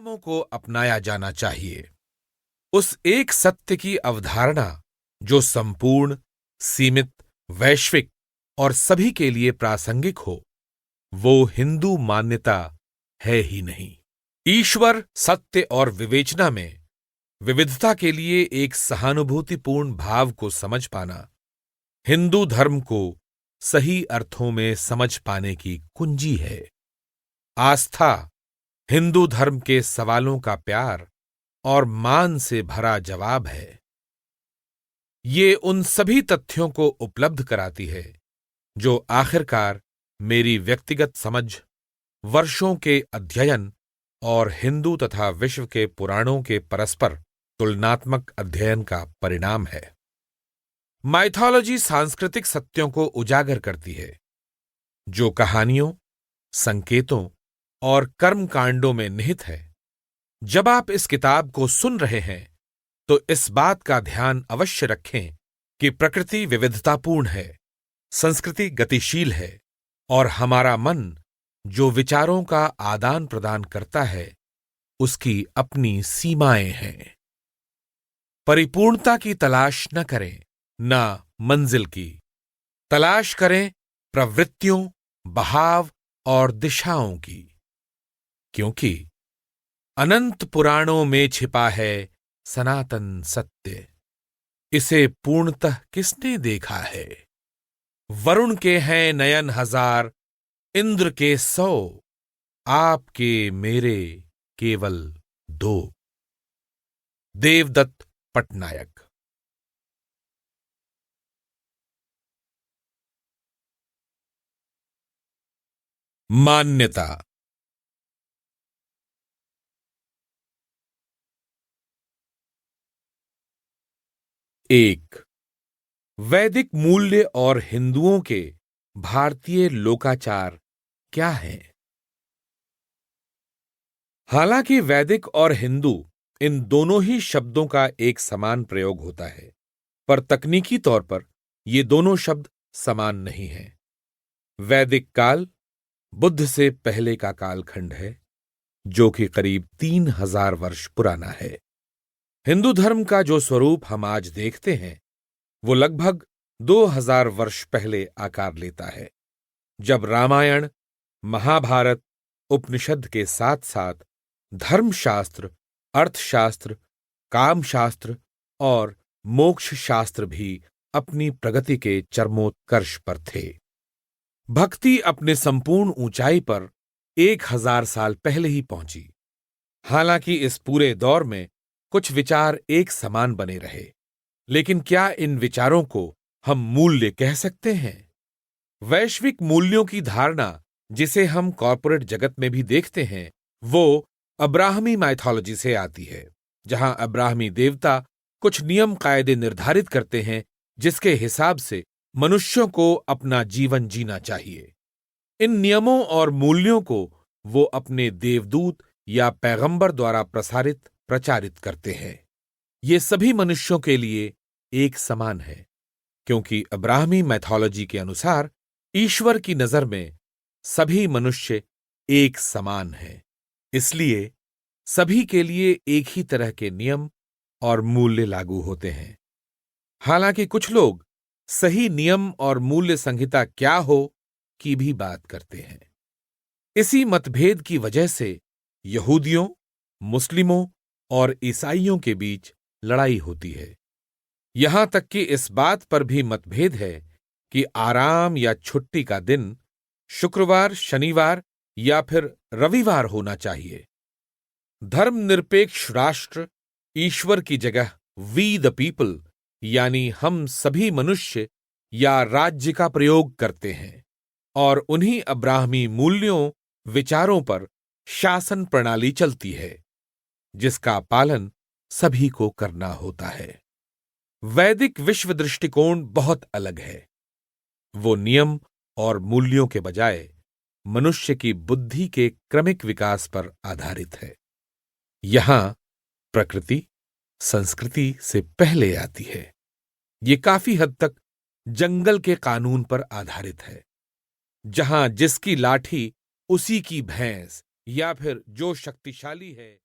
नियमों को अपनाया जाना चाहिए। उस एक सत्य की अवधारणा जो संपूर्ण, सीमित, वैश्विक और सभी के लिए प्रासंगिक हो, वो हिंदू मान्यता है ही नहीं। ईश्वर, सत्य और विवेचना में विविधता के लिए एक सहानुभूतिपूर्ण भाव को समझ पाना हिंदू धर्म को सही अर्थों में समझ पाने की कुंजी है। आस्था हिंदू धर्म के सवालों का प्यार और मान से भरा जवाब है। ये उन सभी तथ्यों को उपलब्ध कराती है जो आखिरकार मेरी व्यक्तिगत समझ, वर्षों के अध्ययन और हिंदू तथा विश्व के पुराणों के परस्पर तुलनात्मक अध्ययन का परिणाम है। माइथोलॉजी सांस्कृतिक सत्यों को उजागर करती है जो कहानियों, संकेतों और कर्मकांडों में निहित है। जब आप इस किताब को सुन रहे हैं तो इस बात का ध्यान अवश्य रखें कि प्रकृति विविधतापूर्ण है, संस्कृति गतिशील है और हमारा मन जो विचारों का आदान प्रदान करता है उसकी अपनी सीमाएं हैं। परिपूर्णता की तलाश न करें, न मंजिल की। तलाश करें प्रवृत्तियों, बहाव और दिशाओं की, क्योंकि अनंत पुराणों में छिपा है सनातन सत्य। इसे पूर्णतः किसने देखा है? वरुण के हैं नयन हजार, इंद्र के 100, आपके मेरे केवल 2। देवदत्त पटनायक। मान्यता। एक, वैदिक मूल्य और हिंदुओं के भारतीय लोकाचार क्या हैं? हालांकि वैदिक और हिंदू इन दोनों ही शब्दों का एक समान प्रयोग होता है, पर तकनीकी तौर पर ये दोनों शब्द समान नहीं हैं। वैदिक काल बुद्ध से पहले का कालखंड है, जो कि करीब 3000 वर्ष पुराना है। हिंदू धर्म का जो स्वरूप हम आज देखते हैं वो लगभग 2000 वर्ष पहले आकार लेता है, जब रामायण, महाभारत, उपनिषद के साथ साथ धर्मशास्त्र, अर्थशास्त्र, कामशास्त्र और मोक्ष शास्त्र भी अपनी प्रगति के चरमोत्कर्ष पर थे। भक्ति अपने संपूर्ण ऊंचाई पर 1000 साल पहले ही पहुंची। हालांकि इस पूरे दौर में कुछ विचार एक समान बने रहे, लेकिन क्या इन विचारों को हम मूल्य कह सकते हैं? वैश्विक मूल्यों की धारणा, जिसे हम कॉर्पोरेट जगत में भी देखते हैं, वो अब्राहमी माइथोलॉजी से आती है, जहां अब्राहमी देवता कुछ नियम कायदे निर्धारित करते हैं जिसके हिसाब से मनुष्यों को अपना जीवन जीना चाहिए। इन नियमों और मूल्यों को वो अपने देवदूत या पैगंबर द्वारा प्रचारित करते हैं। ये सभी मनुष्यों के लिए एक समान है, क्योंकि अब्राहमी मैथोलॉजी के अनुसार ईश्वर की नजर में सभी मनुष्य एक समान हैं। इसलिए सभी के लिए एक ही तरह के नियम और मूल्य लागू होते हैं। हालांकि कुछ लोग सही नियम और मूल्य संहिता क्या हो की भी बात करते हैं। इसी मतभेद की वजह से यहूदियों, मुस्लिमों और ईसाइयों के बीच लड़ाई होती है। यहां तक कि इस बात पर भी मतभेद है कि आराम या छुट्टी का दिन शुक्रवार, शनिवार या फिर रविवार होना चाहिए। धर्मनिरपेक्ष राष्ट्र ईश्वर की जगह वी द पीपल यानी हम सभी मनुष्य या राज्य का प्रयोग करते हैं और उन्हीं अब्राहमी मूल्यों, विचारों पर शासन प्रणाली चलती है जिसका पालन सभी को करना होता है। वैदिक विश्व दृष्टिकोण बहुत अलग है। वो नियम और मूल्यों के बजाय मनुष्य की बुद्धि के क्रमिक विकास पर आधारित है। यहां प्रकृति संस्कृति से पहले आती है। ये काफी हद तक जंगल के कानून पर आधारित है, जहां जिसकी लाठी उसी की भैंस या फिर जो शक्तिशाली है